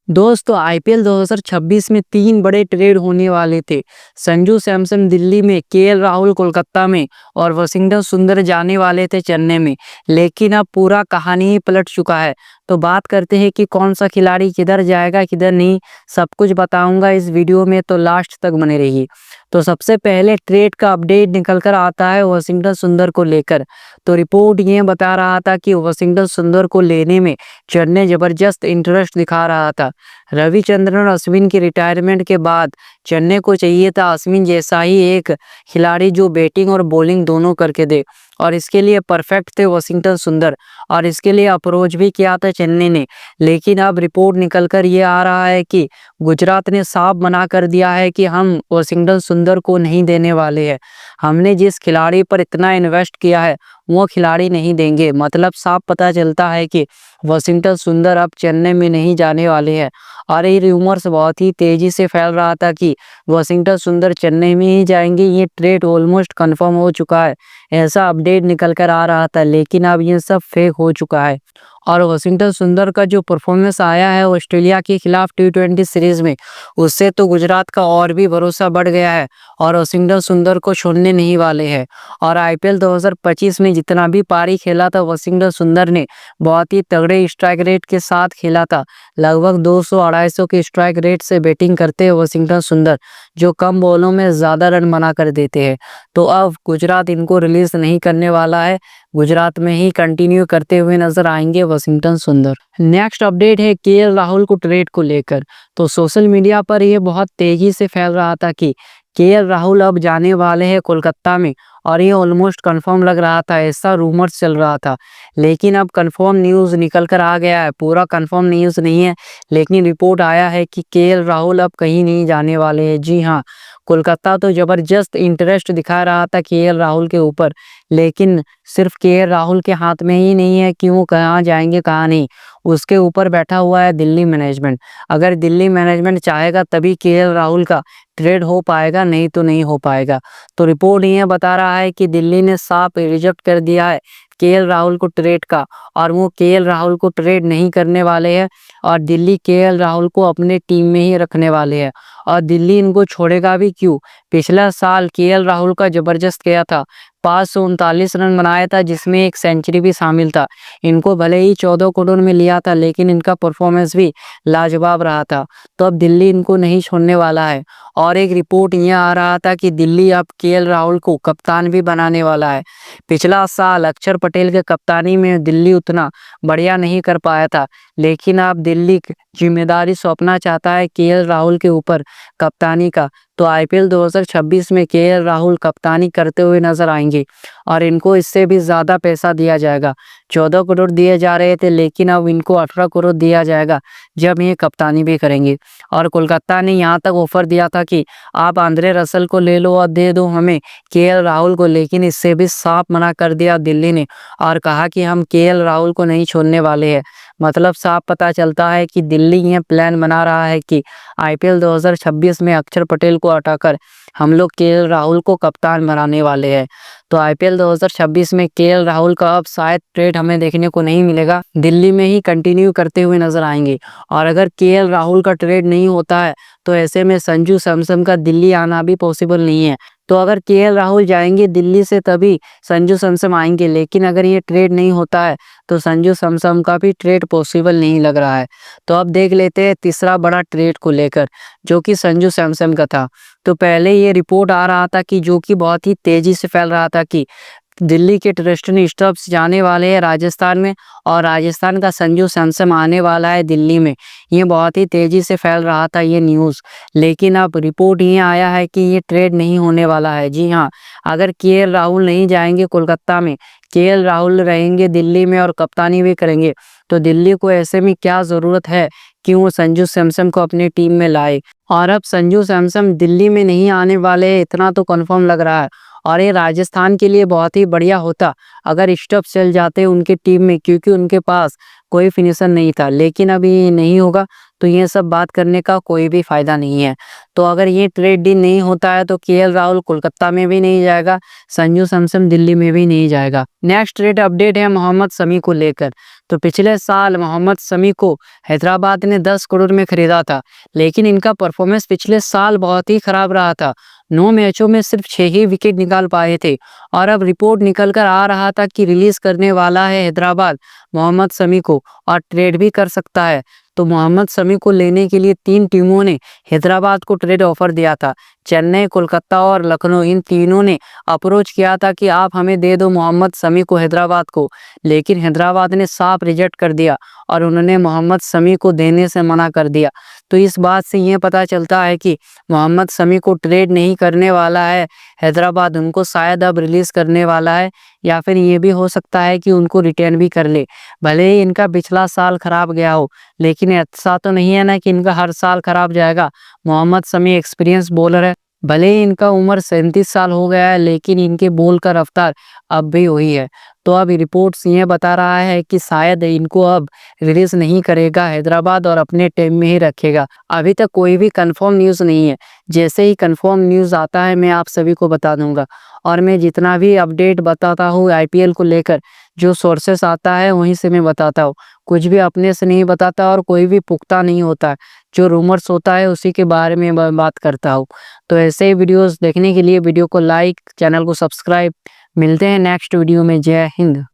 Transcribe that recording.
दोस्तों आईपीएल 2026 में तीन बड़े ट्रेड होने वाले थे। संजू सैमसन दिल्ली में, केएल राहुल कोलकाता में और वाशिंगटन सुंदर जाने वाले थे चेन्नई में। लेकिन अब पूरा कहानी ही पलट चुका है। तो बात करते हैं कि कौन सा खिलाड़ी किधर जाएगा किधर नहीं, सब कुछ बताऊंगा इस वीडियो में, तो लास्ट तक बने रहिए। तो सबसे पहले ट्रेड का अपडेट निकल कर आता है वाशिंगटन सुंदर को लेकर। तो रिपोर्ट ये बता रहा था कि वाशिंगटन सुंदर को लेने में चेन्नई जबरदस्त इंटरेस्ट दिखा रहा था। रविचंद्रन और अश्विन की रिटायरमेंट के बाद चेन्नई को चाहिए था अश्विन जैसा ही एक खिलाड़ी जो बैटिंग और बॉलिंग दोनों करके दे, और इसके लिए परफेक्ट थे वाशिंगटन सुंदर, और इसके लिए अप्रोच भी किया था चेन्नई ने। लेकिन अब रिपोर्ट निकल कर ये आ रहा है कि गुजरात ने साफ मना कर दिया है कि हम वाशिंगटन सुंदर को नहीं देने वाले हैं। हमने जिस खिलाड़ी पर इतना इन्वेस्ट किया है वो खिलाड़ी नहीं देंगे। मतलब साफ पता चलता है कि वाशिंगटन सुंदर अब चेन्नई में नहीं जाने वाले हैं। और ये रूमर्स बहुत ही तेजी से फैल रहा था कि वाशिंगटन सुंदर चेन्नई में ही जाएंगे। ये ट्रेड ऑलमोस्ट कंफर्म हो चुका है, ऐसा अपडेट निकल कर आ रहा था। लेकिन अब ये सब फेक हो चुका है। और वाशिंगटन सुंदर का जो परफॉर्मेंस आया है ऑस्ट्रेलिया के खिलाफ टी20 सीरीज में, उससे तो गुजरात का और भी भरोसा बढ़ गया है और वाशिंगटन सुंदर को छोड़ने नहीं वाले हैं। और आईपीएल 2025 में जितना भी पारी खेला था वाशिंगटन सुंदर ने बहुत ही तगड़े स्ट्राइक रेट के साथ खेला था। लगभग 200-250 के स्ट्राइक रेट से बैटिंग करते हैं वाशिंगटन सुंदर, जो कम बॉलों में ज़्यादा रन बना कर देते हैं। तो अब गुजरात इनको रिलीज नहीं करने वाला है, गुजरात में ही कंटिन्यू करते हुए नजर आएंगे वाशिंगटन सुंदर। नेक्स्ट अपडेट है केएल राहुल को ट्रेड को लेकर। तो सोशल मीडिया पर यह बहुत तेजी से फैल रहा था कि केएल राहुल अब जाने वाले हैं कोलकाता में, और ये ऑलमोस्ट कंफर्म लग रहा था, ऐसा रूमर्स चल रहा था। लेकिन अब कंफर्म न्यूज़ निकल कर आ गया है। पूरा कंफर्म न्यूज़ नहीं है, लेकिन रिपोर्ट आया है कि केएल राहुल अब कहीं नहीं जाने वाले हैं। जी हाँ, कोलकाता तो जबरदस्त इंटरेस्ट दिखा रहा था केएल राहुल के ऊपर। लेकिन सिर्फ केएल राहुल के हाथ में ही नहीं है कि वो कहाँ जाएंगे कहाँ नहीं, उसके ऊपर बैठा हुआ है दिल्ली मैनेजमेंट। अगर दिल्ली मैनेजमेंट चाहेगा तभी केएल राहुल का ट्रेड हो पाएगा, नहीं तो नहीं हो पाएगा। तो रिपोर्ट ये बता रहा है कि दिल्ली ने साफ रिजेक्ट कर दिया है केएल राहुल को ट्रेड का, और वो केएल राहुल को ट्रेड नहीं करने वाले हैं। और दिल्ली केएल राहुल को अपने टीम में ही रखने वाले हैं, और दिल्ली इनको छोड़ेगा भी क्यों। पिछला साल केएल राहुल का जबरदस्त गया था, 539 रन बनाया था, जिसमें एक सेंचुरी भी शामिल था। इनको भले ही 14 करोड़ में लिया था, लेकिन इनका परफॉर्मेंस भी लाजवाब रहा था। तो अब दिल्ली इनको नहीं छोड़ने वाला है। और एक रिपोर्ट ये आ रहा था कि दिल्ली अब केएल राहुल को कप्तान भी बनाने वाला है। पिछला साल अक्षर पटेल के कप्तानी में दिल्ली उतना बढ़िया नहीं कर पाया था, लेकिन अब दिल्ली जिम्मेदारी सौंपना चाहता है केएल राहुल के ऊपर कप्तानी का। तो आईपीएल 2026 में केएल राहुल कप्तानी करते हुए नजर आएंगे, और इनको इससे भी ज़्यादा पैसा दिया जाएगा। 14 करोड़ दिए जा रहे थे, लेकिन अब इनको 18 करोड़ दिया जाएगा जब ये कप्तानी भी करेंगे। और कोलकाता ने यहाँ तक ऑफर दिया था कि आप आंद्रे रसल को ले लो और दे दो हमें केएल राहुल को, लेकिन इससे भी साफ मना कर दिया दिल्ली ने, और कहा कि हम केएल राहुल को नहीं छोड़ने वाले हैं। मतलब साफ पता चलता है कि दिल्ली ये प्लान बना रहा है कि आईपीएल 2026 में अक्षर पटेल को हटाकर हम लोग केएल राहुल को कप्तान बनाने वाले हैं। तो आईपीएल 2026 में केएल राहुल का अब शायद ट्रेड हमें देखने को नहीं मिलेगा, दिल्ली में ही कंटिन्यू करते हुए नजर आएंगे। और अगर केएल राहुल का ट्रेड नहीं होता है तो ऐसे में संजू सैमसन का दिल्ली आना भी पॉसिबल नहीं है। तो अगर केएल राहुल जाएंगे दिल्ली से तभी संजू सैमसन आएंगे, लेकिन अगर ये ट्रेड नहीं होता है तो संजू सैमसन का भी ट्रेड पॉसिबल नहीं लग रहा है। तो अब देख लेते हैं तीसरा बड़ा ट्रेड को लेकर, जो कि संजू सैमसन का था। तो पहले ये रिपोर्ट आ रहा था कि जो कि बहुत ही तेजी से फैल रहा था कि दिल्ली के ट्रिस्टन स्टब्स जाने वाले हैं राजस्थान में, और राजस्थान का संजू सैमसन आने वाला है दिल्ली में। ये बहुत ही तेजी से फैल रहा था ये न्यूज़। लेकिन अब रिपोर्ट ये आया है कि ये ट्रेड नहीं होने वाला है। जी हाँ, अगर केएल राहुल नहीं जाएंगे कोलकाता में, केएल राहुल रहेंगे दिल्ली में और कप्तानी भी करेंगे, तो दिल्ली को ऐसे में क्या ज़रूरत है कि वो संजू सैमसन को अपनी टीम में लाए। और अब संजू सैमसन दिल्ली में नहीं आने वाले, इतना तो कंफर्म लग रहा है। और ये राजस्थान के लिए बहुत ही बढ़िया होता अगर स्टब्स चल जाते उनके टीम में, क्योंकि उनके पास कोई फिनिशर नहीं था। लेकिन अभी नहीं होगा, तो ये सब बात करने का कोई भी फायदा नहीं है। तो अगर ये ट्रेड डील नहीं होता है तो केएल राहुल कोलकाता में भी नहीं जाएगा, संजू सैमसन दिल्ली में भी नहीं जाएगा। नेक्स्ट ट्रेड अपडेट है मोहम्मद शमी को लेकर। तो पिछले साल मोहम्मद शमी को हैदराबाद ने 10 करोड़ में खरीदा था, लेकिन इनका परफॉर्मेंस पिछले साल बहुत ही खराब रहा था। 9 मैचों में सिर्फ 6 ही विकेट निकाल पाए थे और अब रिपोर्ट निकल कर आ रहा था कि रिलीज करने वाला है हैदराबाद मोहम्मद शमी को और ट्रेड भी कर सकता है। तो मोहम्मद शमी को लेने के लिए 3 टीमों ने हैदराबाद को ट्रेड ऑफर दिया था। चेन्नई, कोलकाता और लखनऊ, इन तीनों ने अप्रोच किया था कि आप हमें दे दो मोहम्मद शमी को हैदराबाद को, लेकिन हैदराबाद ने साफ रिजेक्ट कर दिया और उन्होंने मोहम्मद शमी को देने से मना कर दिया। तो इस बात से ये पता चलता है कि मोहम्मद शमी को ट्रेड नहीं करने वाला है हैदराबाद, उनको शायद अब रिलीज करने वाला है, या फिर ये भी हो सकता है कि उनको रिटर्न भी कर ले। भले ही इनका पिछला साल खराब गया हो, लेकिन ऐसा तो नहीं है ना कि इनका हर साल खराब जाएगा। मोहम्मद शमी एक्सपीरियंस बॉलर है, भले ही इनका उम्र 37 साल हो गया है, लेकिन इनके बॉल का रफ्तार अब भी वही है। तो अब रिपोर्ट्स ये बता रहा है कि शायद इनको अब रिलीज नहीं करेगा हैदराबाद और अपने टीम में ही रखेगा। अभी तक कोई भी कंफर्म न्यूज़ नहीं है, जैसे ही कंफर्म न्यूज़ आता है मैं आप सभी को बता दूंगा। और मैं जितना भी अपडेट बताता हूँ आईपीएल को लेकर, जो सोर्सेस आता है वहीं से मैं बताता हूँ, कुछ भी अपने से नहीं बताता और कोई भी पुख्ता नहीं होता है। जो रूमर्स होता है उसी के बारे में बात करता हूँ। तो ऐसे ही वीडियोस देखने के लिए वीडियो को लाइक, चैनल को सब्सक्राइब। मिलते हैं नेक्स्ट वीडियो में। जय हिंद।